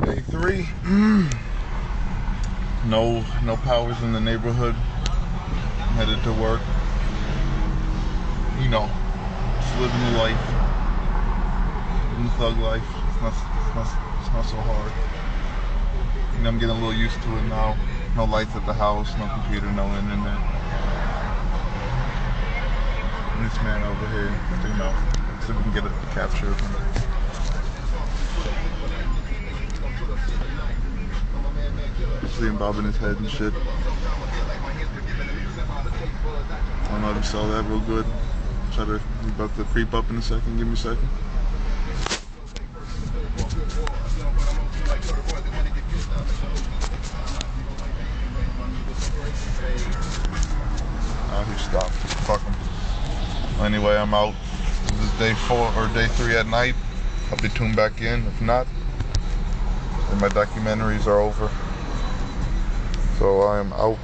Day 3. No powers in the neighborhood. Headed to work. You know, just living the life. Living the thug life. It's not so hard. You know, I'm getting a little used to it now. No lights at the house, no computer, no internet. And this man over here, you know, so we can get a capture of him. See him bobbing his head and shit. I don't know if you saw that real good. We're about to creep up in a second. Give me a second. Oh, he stopped. Fuck him. Anyway, I'm out. This is day 4 or day 3 at night. I'll be tuned back in. If not, then my documentaries are over. So I am out.